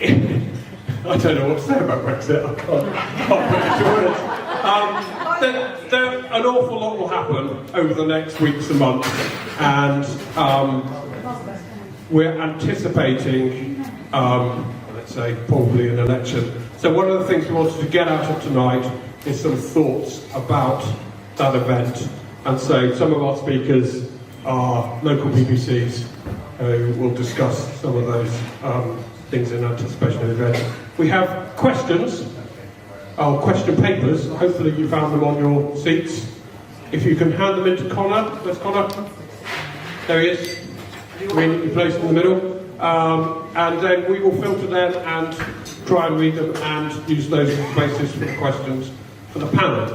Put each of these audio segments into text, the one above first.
I don't know what to say about Brexit. I can't put it to words. An awful lot will happen over the next weeks and months, and we're anticipating, let's say, probably an election. So one of the things we wanted to get out of tonight is some thoughts about that event. And so some of our speakers are local BBCs who will discuss some of those things in anticipation of the event. We have questions, question papers. Hopefully you found them on your seats. If you can hand them into Connor. Where's Connor? There he is. Conveniently placed in the middle. And then we will filter them and try and read them and use those as the basis for the questions for the panel.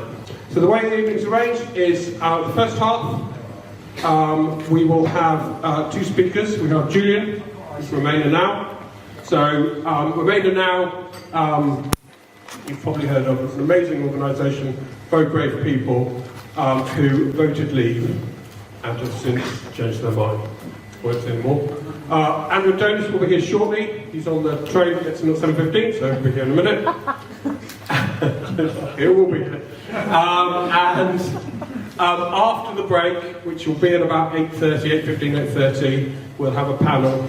So the way the evening's arranged is the first half, we will have two speakers. We have Julian, who's from RemainerNow. So RemainerNow, you've probably heard of, it's an amazing organisation, very brave people who voted leave and have since changed their mind. Won't say anymore. Andrew Jonas will be here shortly. He's on the train, gets in at 7:15, so he'll be here in a minute. He will be here. And after the break, which will be at about 8:30, 8:15, 8:30, we'll have a panel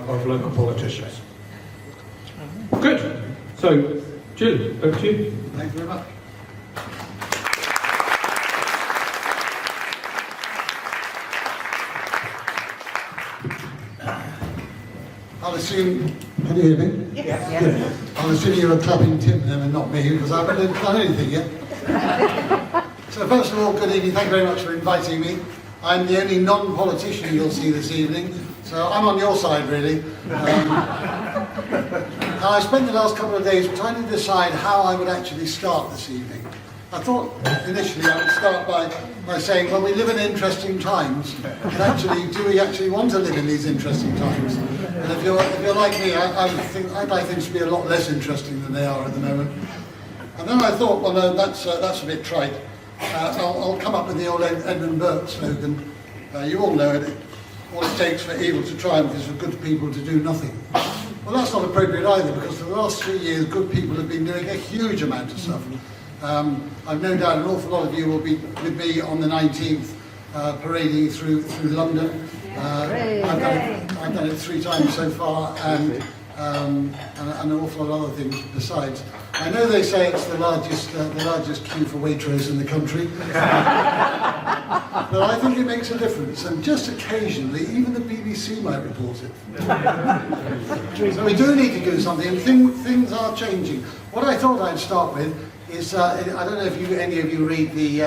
of local politicians. Good. So, Jill, over to you. Thank you very much. I'll assume, can you hear me? Yes. Yeah. I'll assume you were clapping Tim then and not me, because I haven't done anything yet. So first of all, good evening, thank you very much for inviting me. I'm the only non-politician you'll see this evening, so I'm on your side really. I spent the last couple of days trying to decide how I would actually start this evening. I thought initially I would start by saying, well, we live in interesting times, but actually, do we actually want to live in these interesting times? And if you're like me, I'd like things to be a lot less interesting than they are at the moment. And then I thought, well, no, that's a bit trite. I'll come up with the old Edmund Burke slogan. You all know it. All it takes for evil to triumph is for good people to do nothing. Well, that's not appropriate either, because for the last 3 years, good people have been doing a huge amount of stuff. I've no doubt an awful lot of you will be with me on the 19th, parading through London. I've done it 3 times so far, and an awful lot of other things besides. I know they say it's the largest queue for Waitrose in the country, but I think it makes a difference, and just occasionally, even the BBC might report it. So we do need to do something, and things are changing. What I thought I'd start with is, I don't know if any of you read the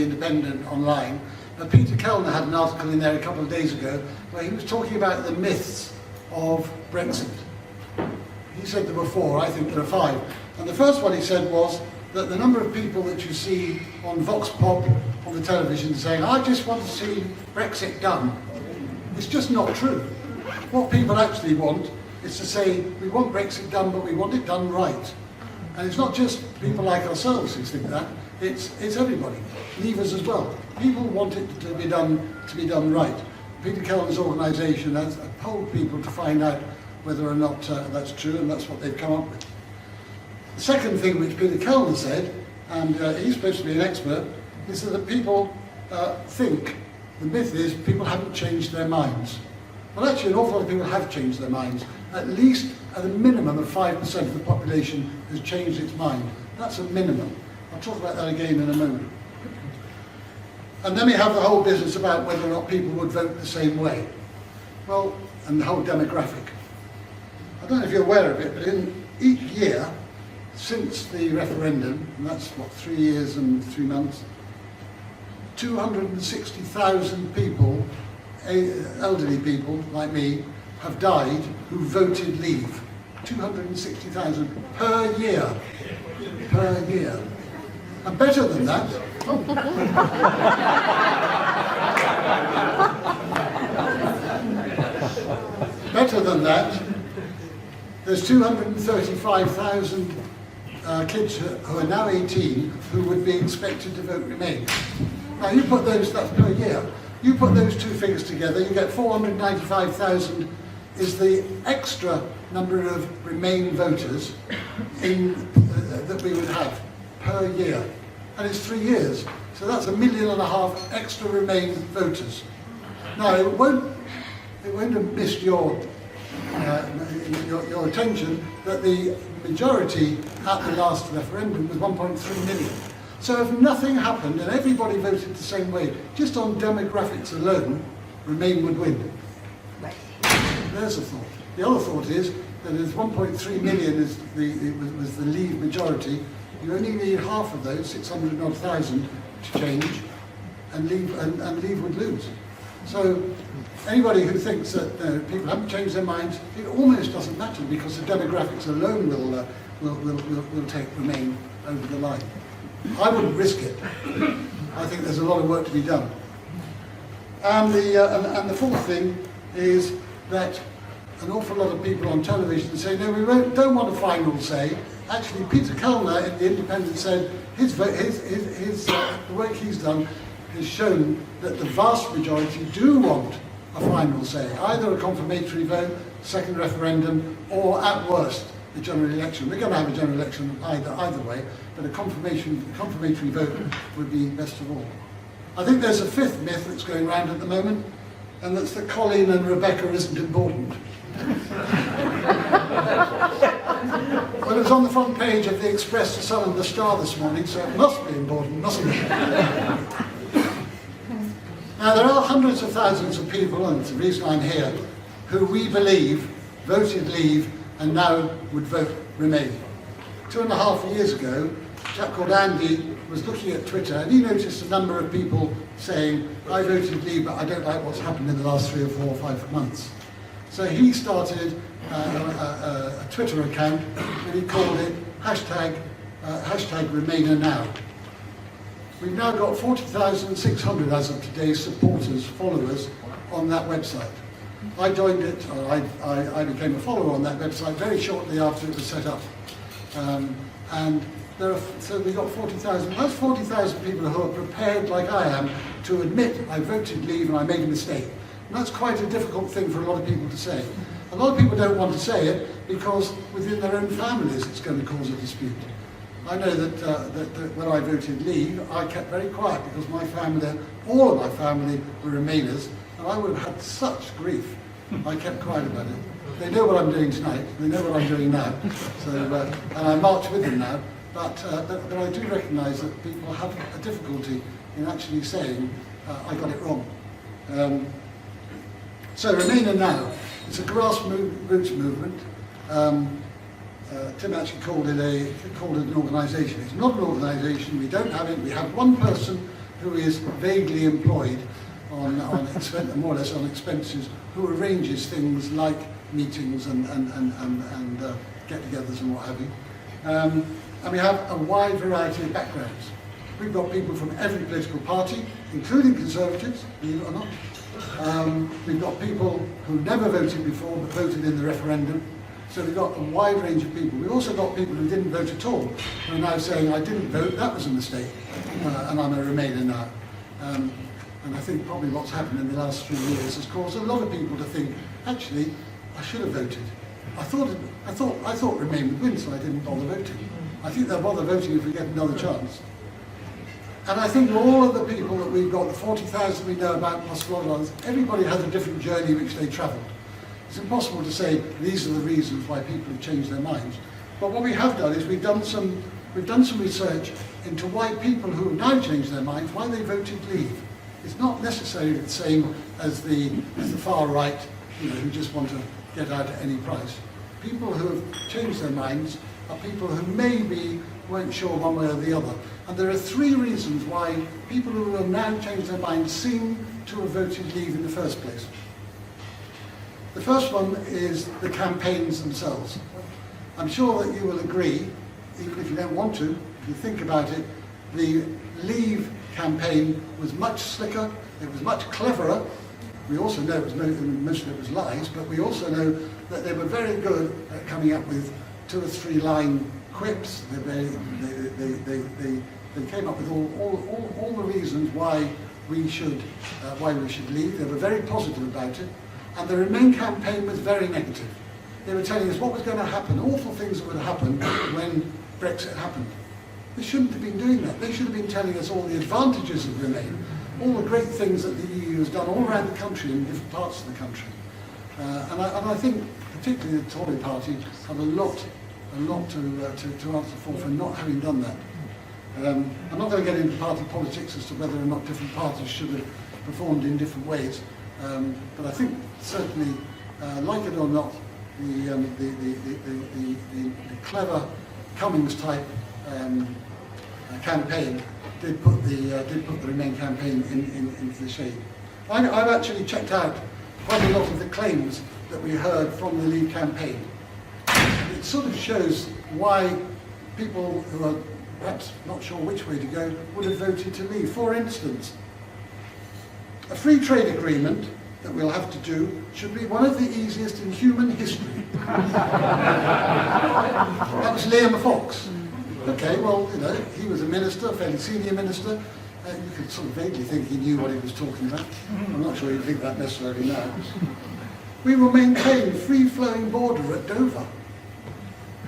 Independent online, but Peter Kellner had an article in there a couple of days ago where he was talking about the myths of Brexit. He said there were 4, I think there are 5. And the first one he said was that the number of people that you see on Vox Pop on the television saying, I just want to see Brexit done, it's just not true. What people actually want is to say, we want Brexit done, but we want it done right. And it's not just people like ourselves who think that, it's everybody, leavers as well. People want it to be done right. Peter Kellner's organisation has polled people to find out whether or not that's true, and that's what they've come up with. The second thing which Peter Kellner said, and he's supposed to be an expert, is that people think, the myth is, people haven't changed their minds. Well, actually, an awful lot of people have changed their minds. At least, at a minimum of 5% of the population has changed its mind. That's a minimum. I'll talk about that again in a moment. And then we have the whole business about whether or not people would vote the same way. Well, and the whole demographic. I don't know if you're aware of it, but in each year, since the referendum, and that's what, 3 years and 3 months, 260,000 people, elderly people like me, have died who voted leave. 260,000 per year. Per year. And better than that, better than that, there's 235,000 kids who are now 18 who would be expected to vote Remain. Now you put those, that's per year, you put those two figures together, you get 495,000 is the extra number of Remain voters that we would have per year. And it's 3 years. So that's 1.5 million extra Remain voters. Now, it won't have missed your attention that the majority at the last referendum was 1.3 million. So if nothing happened and everybody voted the same way, just on demographics alone, Remain would win. There's a thought. The other thought is that as 1.3 million was the Leave majority, you only need half of those, 600,000, to change, and Leave would lose. So anybody who thinks that people haven't changed their minds, it almost doesn't matter because the demographics alone will take Remain over the line. I wouldn't risk it. I think there's a lot of work to be done. And the fourth thing is that an awful lot of people on television say, no, we don't want a final say. Actually, Peter Kellner in The Independent said the work he's done has shown that the vast majority do want a final say, either a confirmatory vote, second referendum, or at worst, the general election. We're going to have a general election either way, but a confirmatory vote would be best of all. I think there's a fifth myth that's going around at the moment, and that's that Colleen and Rebecca isn't important. Well, it was on the front page of the Express, the Sun and the Star this morning, so it must be important, mustn't it? Now, there are hundreds of thousands of people, and it's the reason I'm here, who we believe voted Leave and now would vote Remain. 2.5 years ago, a chap called Andy was looking at Twitter and he noticed a number of people saying, I voted Leave, but I don't like what's happened in the last 3 or 4 or 5 months. So he started a Twitter account and he called it hashtag RemainerNow. We've now got 40,600 as of today supporters, followers on that website. I joined it, or I became a follower on that website very shortly after it was set up. So we got 40,000. That's 40,000 people who are prepared, like I am, to admit I voted Leave and I made a mistake. And that's quite a difficult thing for a lot of people to say. A lot of people don't want to say it because within their own families it's going to cause a dispute. I know that when I voted Leave, I kept very quiet because my family, all of my family, were Remainers, and I would have had such grief. I kept quiet about it. They know what I'm doing tonight. They know what I'm doing now. So, and I march with them now. But I do recognise that people have a difficulty in actually saying, I got it wrong. So RemainerNow, it's a grassroots movement. Tim actually called it an organisation. It's not an organisation. We don't have it. We have one person who is vaguely employed on more or less on expenses, who arranges things like meetings and get-togethers and what have you. And we have a wide variety of backgrounds. We've got people from every political party, including Conservatives, believe it or not. We've got people who never voted before but voted in the referendum. So we've got a wide range of people. We've also got people who didn't vote at all, who are now saying, I didn't vote, that was a mistake, and I'm a Remainer now. And I think probably what's happened in the last 3 years has caused a lot of people to think, actually, I should have voted. I thought Remain would win, so I didn't bother voting. I think they'll bother voting if we get another chance. And I think all of the people that we've got, the 40,000 we know about, plus a lot of others, everybody has a different journey which they travelled. It's impossible to say these are the reasons why people have changed their minds. But what we have done is we've done some research into why people who have now changed their minds, why they voted Leave. It's not necessarily the same as the far right, who just want to get out at any price. People who have changed their minds are people who maybe weren't sure one way or the other. And there are 3 reasons why people who have now changed their minds seem to have voted Leave in the first place. The first one is the campaigns themselves. I'm sure that you will agree, even if you don't want to, if you think about it, the Leave campaign was much slicker, it was much cleverer. We also know most of it was lies, but we also know that they were very good at coming up with 2 or 3 line quips. They came up with all the reasons why we should leave. They were very positive about it. And the Remain campaign was very negative. They were telling us what was going to happen, awful things that would happen when Brexit happened. They shouldn't have been doing that. They should have been telling us all the advantages of Remain, all the great things that the EU has done all around the country, in different parts of the country. And I think, particularly the Tory party, have a lot to answer for not having done that. I'm not going to get into party politics as to whether or not different parties should have performed in different ways, but I think certainly, like it or not, the clever Cummings type campaign did put the Remain campaign into the shade. I've actually checked out quite a lot of the claims that we heard from the Leave campaign. It sort of shows why people who are perhaps not sure which way to go would have voted to leave. For instance, a free trade agreement that we'll have to do should be one of the easiest in human history. That was Liam Fox. Okay, well, you know, he was a minister, a fairly senior minister. You could sort of vaguely think he knew what he was talking about. I'm not sure you'd think that necessarily now. We will maintain a free-flowing border at Dover.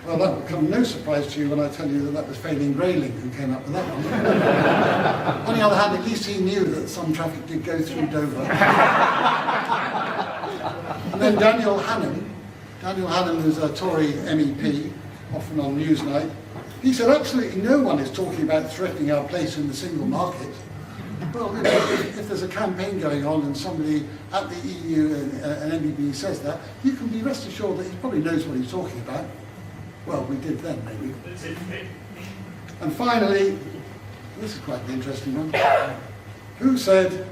Well, that will come no surprise to you when I tell you that that was Failing Grayling who came up with that one. On the other hand, at least he knew that some traffic did go through Dover. And then Daniel Hannan, who's a Tory MEP, often on Newsnight, he said absolutely no one is talking about threatening our place in the single market. Well, you know, if there's a campaign going on and somebody at the EU and MEP says that, you can be rest assured that he probably knows what he's talking about. Well, we did then, maybe. And finally, this is quite an interesting one. Who said,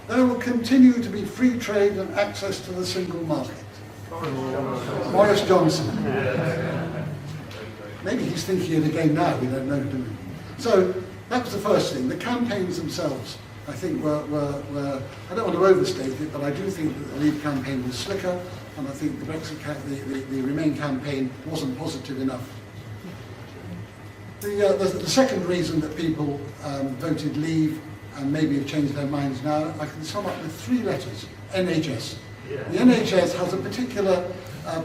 there will continue to be free trade and access to the single market? Boris Johnson. Maybe he's thinking it again now, we don't know, do we? So, that was the first thing. The campaigns themselves, I think, were I don't want to overstate it, but I do think that the Leave campaign was slicker, and I think the the Remain campaign wasn't positive enough. The second reason that people voted Leave and maybe have changed their minds now, I can sum up with 3 letters: NHS. Yeah. The NHS has a particular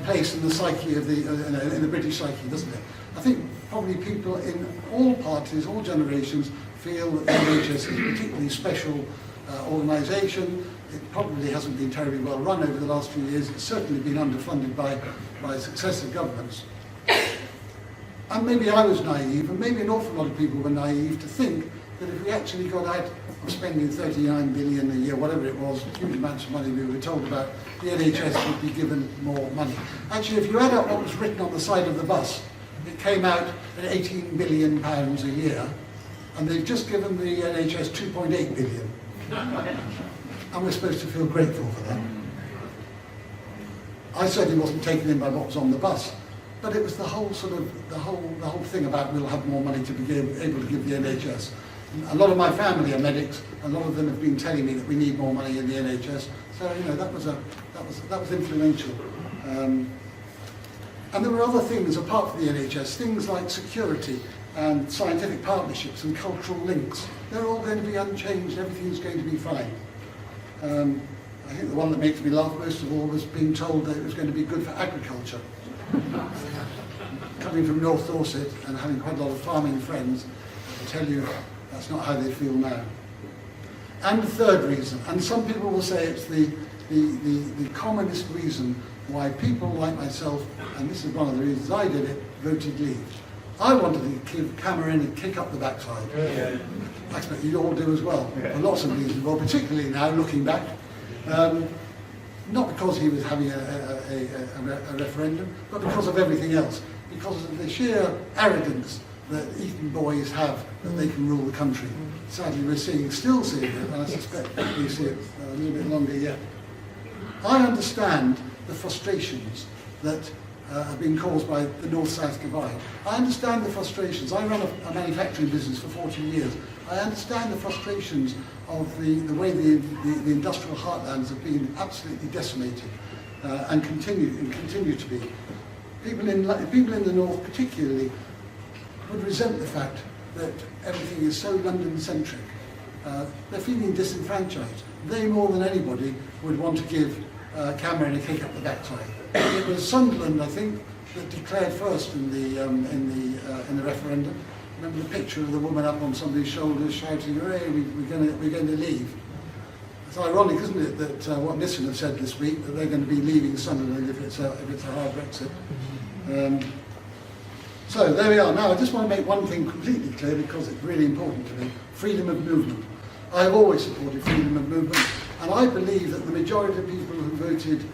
place in the psyche of in the British psyche, doesn't it? I think probably people in all parties, all generations, feel that the NHS is a particularly special organisation. It probably hasn't been terribly well run over the last few years. It's certainly been underfunded by successive governments. And maybe I was naive, and maybe an awful lot of people were naive to think that if we actually got out of spending 39 billion a year, whatever it was, huge amounts of money we were told about, the NHS would be given more money. Actually, if you add up what was written on the side of the bus, it came out at £18 billion a year, and they've just given the NHS 2.8 billion. And we're supposed to feel grateful for that. I certainly wasn't taken in by what was on the bus, but it was the whole thing about we'll have more money to be able to give the NHS. A lot of my family are medics. A lot of them have been telling me that we need more money in the NHS. So you know that was influential. And there were other things apart from the NHS, things like security and scientific partnerships and cultural links. They're all going to be unchanged. Everything's going to be fine. I think the one that makes me laugh most of all was being told that it was going to be good for agriculture. Coming from North Dorset and having quite a lot of farming friends, I tell you, that's not how they feel now. And the third reason, and some people will say it's the commonest reason why people like myself, and this is one of the reasons I did it, voted Leave. I wanted to give Cameron a kick up the backside. Yeah. I expect you all do as well, for lots of reasons, well, particularly now, looking back. Not because he was having a referendum, but because of everything else. Because of the sheer arrogance that Eton boys have that they can rule the country. Sadly, we're still seeing it, and I suspect we see it a little bit longer yet. I understand the frustrations that have been caused by the North-South divide. I understand the frustrations. I ran a manufacturing business for 40 years. I understand the frustrations of the way the industrial heartlands have been absolutely decimated and continue to be. People in the North particularly would resent the fact that everything is so London-centric. They're feeling disenfranchised. They, more than anybody, would want to give Cameron a kick up the backside. It was Sunderland, I think, that declared first in the referendum. Remember the picture of the woman up on somebody's shoulders shouting, "Hooray, we're going to leave." It's ironic, isn't it, that what Nissan have said this week, that they're going to be leaving Sunderland if it's a hard Brexit. So there we are. Now I just want to make one thing completely clear because it's really important to me: freedom of movement. I have always supported freedom of movement, and I believe that the majority of people who voted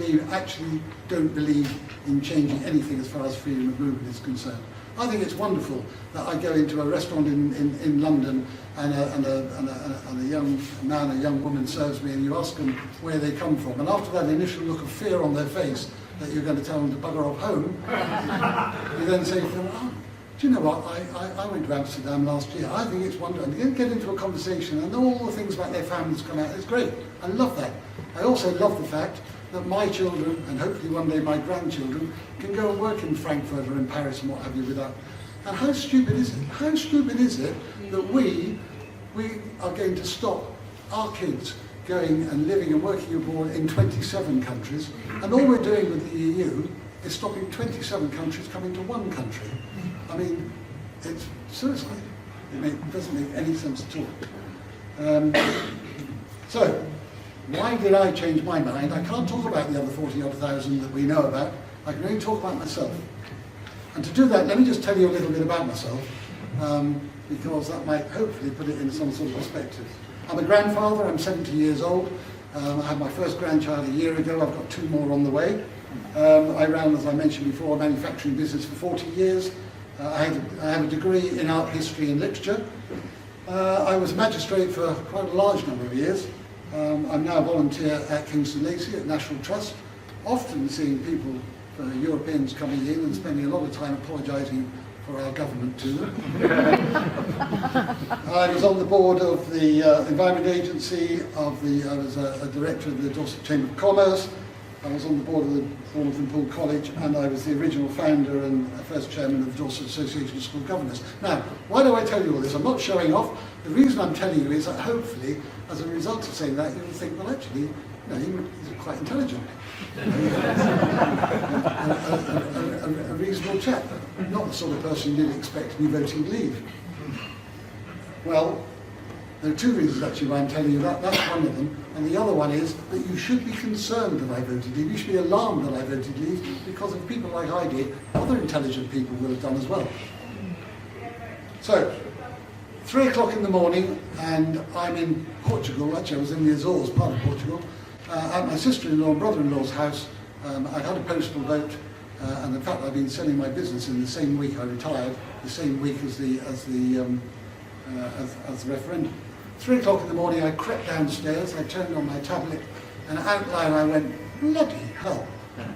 Leave actually don't believe in changing anything as far as freedom of movement is concerned. I think it's wonderful that I go into a restaurant in London and a young man, a young woman serves me, and you ask them where they come from, and after that initial look of fear on their face that you're going to tell them to bugger off home, you then say to them, "Oh, do you know what, I went to Amsterdam last year. I think it's wonderful." And you get into a conversation and all the things about their families come out. It's great. I love that. I also love the fact that my children, and hopefully one day my grandchildren, can go and work in Frankfurt or in Paris and what have you without. And how stupid is it? How stupid is it that we are going to stop our kids going and living and working abroad in 27 countries, and all we're doing with the EU is stopping 27 countries coming to one country? I mean, it's suicide. It doesn't make any sense at all. So, why did I change my mind? I can't talk about the other 40-odd thousand that we know about. I can only talk about myself. And to do that, let me just tell you a little bit about myself, because that might hopefully put it in some sort of perspective. I'm a grandfather. I'm 70 years old. I had my first grandchild a year ago. I've got 2 more on the way. I ran, as I mentioned before, a manufacturing business for 40 years. I have a degree in art history and literature. I was a magistrate for quite a large number of years. I'm now a volunteer at Kingston Lacey at National Trust, often seeing people, Europeans coming in and spending a lot of time apologising for our government to them. I was on the board of the Environment Agency, I was a director of the Dorset Chamber of Commerce, I was on the board of the Bournemouth and Poole College, and I was the original founder and first chairman of the Dorset Association of School Governors. Now, why do I tell you all this? I'm not showing off. The reason I'm telling you is that hopefully, as a result of saying that, you'll think, well, actually, you know, he's quite intelligent. A reasonable chap. Not the sort of person you'd expect to be voting Leave. Well, there are 2 reasons actually why I'm telling you that. That's one of them. And the other one is that you should be concerned that I voted Leave. You should be alarmed that I voted Leave, because if people like I did, other intelligent people will have done as well. So, 3 o'clock in the morning, and I'm in Portugal. Actually, I was in the Azores, part of Portugal, at my sister-in-law and brother-in-law's house. I had a postal vote, and in fact, I've been selling my business in the same week I retired, the same week as the referendum. 3 o'clock in the morning, I crept downstairs, I turned on my tablet, and out loud I went, "Bloody hell."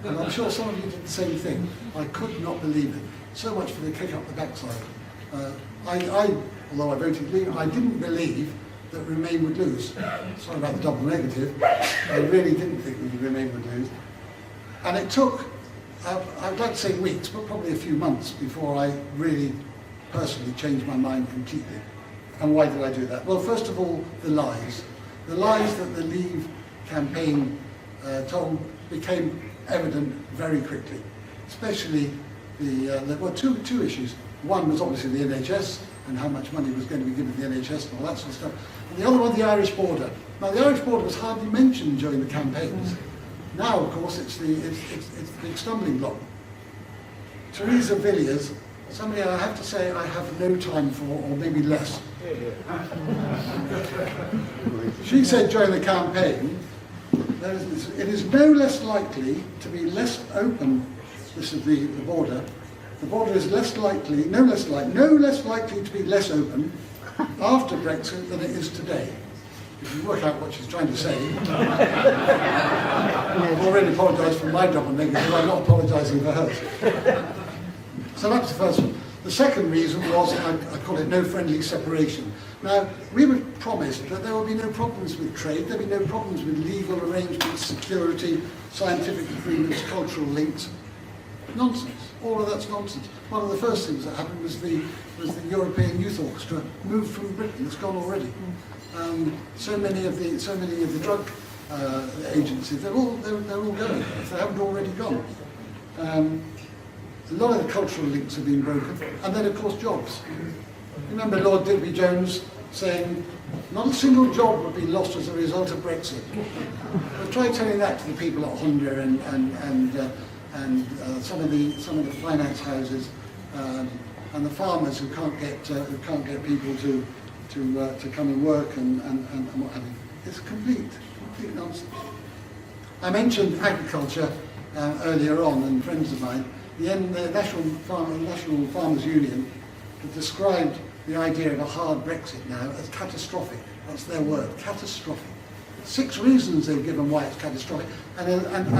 And I'm sure some of you did the same thing. I could not believe it. So much for the kick up the backside. Although I voted Leave, I didn't believe that Remain would lose. Sorry about the double negative. I really didn't think that Remain would lose. And it took, I'd like to say weeks, but probably a few months before I really personally changed my mind completely. And why did I do that? Well, first of all, the lies. The lies that the Leave campaign told became evident very quickly. Especially there were two issues. One was obviously the NHS and how much money was going to be given to the NHS and all that sort of stuff. And the other one, the Irish border. Now, the Irish border was hardly mentioned during the campaigns. Now, of course, it's the big stumbling block. Teresa Villiers, somebody I have to say I have no time for, or maybe less. She said during the campaign, it is no less likely to be less open, this is the border, the border is no less likely to be less open after Brexit than it is today. If you work out what she's trying to say. I've already apologised for my double negative, I'm not apologising for hers. So that's the first one. The second reason was, I call it no friendly separation. Now, we were promised that there would be no problems with trade, there would be no problems with legal arrangements, security, scientific agreements, cultural links. Nonsense. All of that's nonsense. One of the first things that happened was the European Youth Orchestra moved from Britain. It's gone already. So many of the drug agencies, they're all going, if they haven't already gone. A lot of the cultural links have been broken, and then of course jobs. Remember Lord Digby Jones saying, not a single job would be lost as a result of Brexit. But try telling that to the people at Honda and some of the finance houses and the farmers who can't get people to come and work and what have you. It's complete nonsense. I mentioned agriculture earlier on, and friends of mine. The National Farmers Union have described the idea of a hard Brexit now as catastrophic. That's their word, catastrophic. 6 reasons they've given why it's catastrophic, and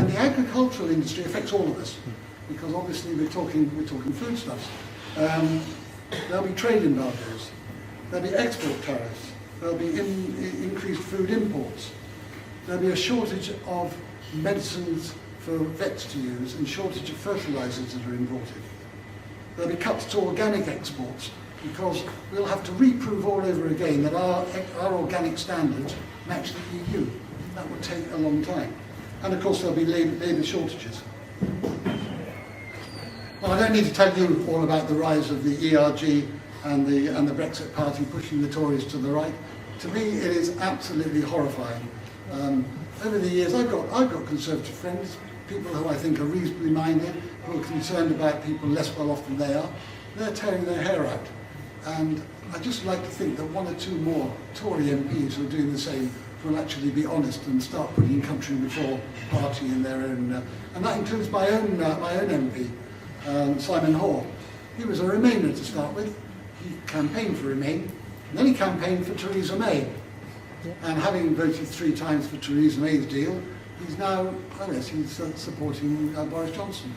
the agricultural industry affects all of us, because obviously we're talking foodstuffs. There'll be trade embargoes, there'll be export tariffs, there'll be increased food imports, there'll be a shortage of medicines for vets to use and shortage of fertilisers that are imported. There'll be cuts to organic exports, because we'll have to reprove all over again that our organic standards match the EU. That would take a long time. And of course there'll be labour shortages. Well, I don't need to tell you all about the rise of the ERG and the Brexit Party pushing the Tories to the right. To me, it is absolutely horrifying. Over the years, I've got Conservative friends, people who I think are reasonably minded, who are concerned about people less well off than they are. They're tearing their hair out. And I'd just like to think that 1 or 2 more Tory MPs who are doing the same will actually be honest and start putting country before party in their own. And that includes my own MP, Simon Hoare. He was a Remainer to start with. He campaigned for Remain, and then he campaigned for Theresa May. And having voted 3 times for Theresa May's deal, he's now, he's supporting Boris Johnson.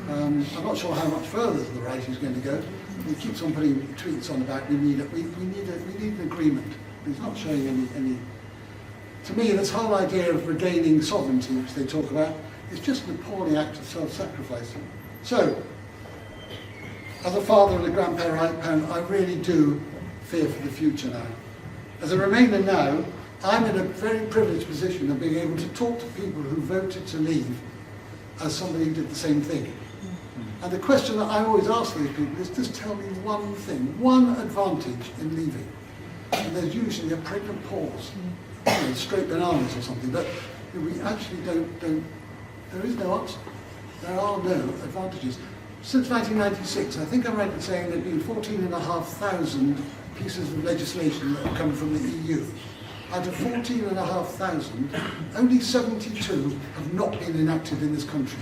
I'm not sure how much further to the right he's going to go. He keeps on putting tweets on about we need an agreement. But he's not showing any. To me, this whole idea of regaining sovereignty, which they talk about, is just an appalling act of self-sacrifice. So, as a father and a grandparent, I really do fear for the future now. As a Remainer now, I'm in a very privileged position of being able to talk to people who voted to leave as somebody who did the same thing. And the question that I always ask these people is, just tell me one thing, one advantage in leaving. And there's usually a pregnant pause, straight bananas or something, but we actually don't, there is no answer. There are no advantages. Since 1996, I think I'm right in saying there have been 14,500 pieces of legislation that have come from the EU. Out of 14,500, only 72 have not been enacted in this country.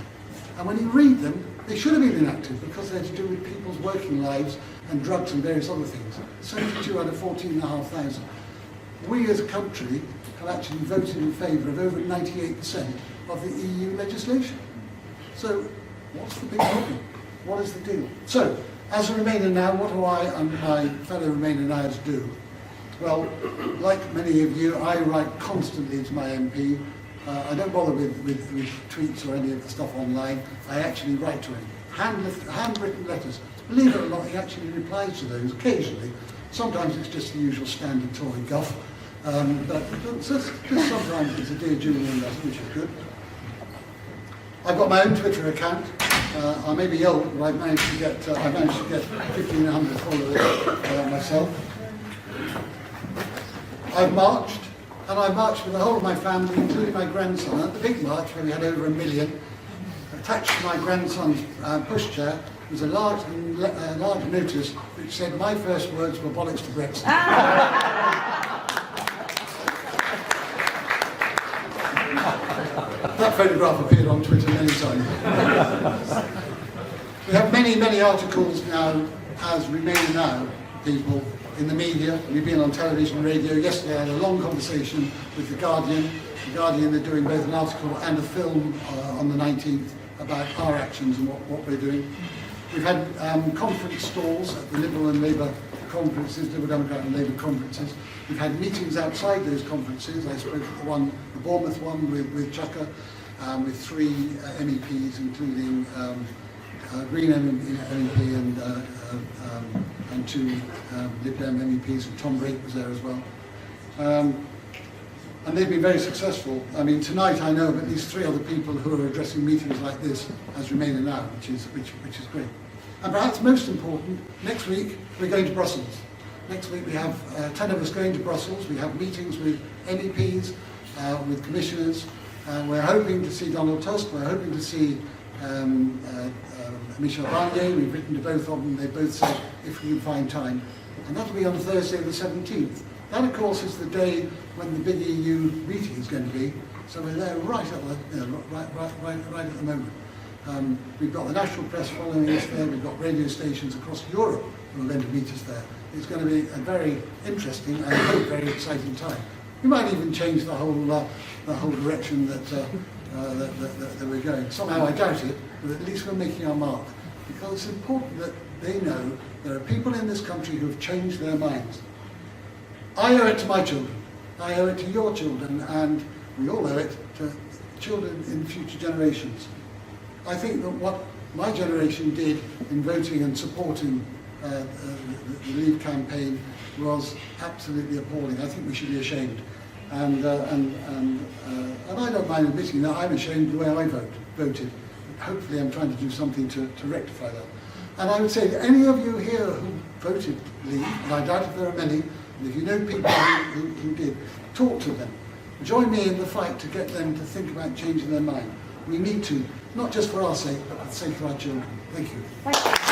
And when you read them, they should have been enacted because they're to do with people's working lives and drugs and various other things. 72 out of 14,500. We as a country have actually voted in favour of over 98% of the EU legislation. So what's the big problem? What is the deal? So, as a Remainer now, what do I and my fellow Remainer nows do? Well, like many of you, I write constantly to my MP. I don't bother with tweets or any of the stuff online. I actually write to him. Handwritten letters. Believe it or not, he actually replies to those occasionally. Sometimes it's just the usual standard Tory guff. But just sometimes it's a dear Julian letter, which is good. I've got my own Twitter account. I may be old, but I've managed to get 1,500 followers myself. I've marched, and I marched with the whole of my family, including my grandson. At the big march, where we had over 1 million, attached to my grandson's pushchair was a large notice which said, "My first words were bollocks to Brexit." That photograph appeared on Twitter many times. We have many articles now as Remainer Now people in the media. We've been on television, radio. Yesterday I had a long conversation with The Guardian. The Guardian, they're doing both an article and a film on the 19th about our actions and what we're doing. We've had conference stalls at the Liberal and Labour conferences, Liberal Democrat and Labour conferences. We've had meetings outside those conferences. I spoke at the Bournemouth one with Chucker, with 3 MEPs, including Green MEP and 2 Lib Dem MEPs, and Tom Brake was there as well. and they've been very successful. I mean, tonight I know of at least 3 other people who are addressing meetings like this as RemainerNow, which is great. And perhaps most important, next week we're going to Brussels. Next week we have 10 of us going to Brussels. We have meetings with MEPs, with commissioners. We're hoping to see Donald Tusk. We're hoping to see Michel Barnier. We've written to both of them. They both said if we can find time. And that'll be on Thursday the 17th. That, of course, is the day when the big EU meeting is going to be. So we're there right at the moment. We've got the national press following us there. We've got radio stations across Europe who are going to meet us there. It's going to be a very interesting and I hope very exciting time. We might even change the whole direction that we're going. Somehow I doubt it, but at least we're making our mark. Because it's important that they know there are people in this country who have changed their minds. I owe it to my children. I owe it to your children, and we all owe it to children in future generations. I think that what my generation did in voting and supporting the Leave campaign was absolutely appalling. I think we should be ashamed. And I don't mind admitting that I'm ashamed of the way I voted. Hopefully I'm trying to do something to rectify that. And I would say to any of you here who voted Leave, and I doubt if there are many, and if you know people who did, talk to them. Join me in the fight to get them to think about changing their mind. We need to, not just for our sake, but for the sake of our children. Thank you.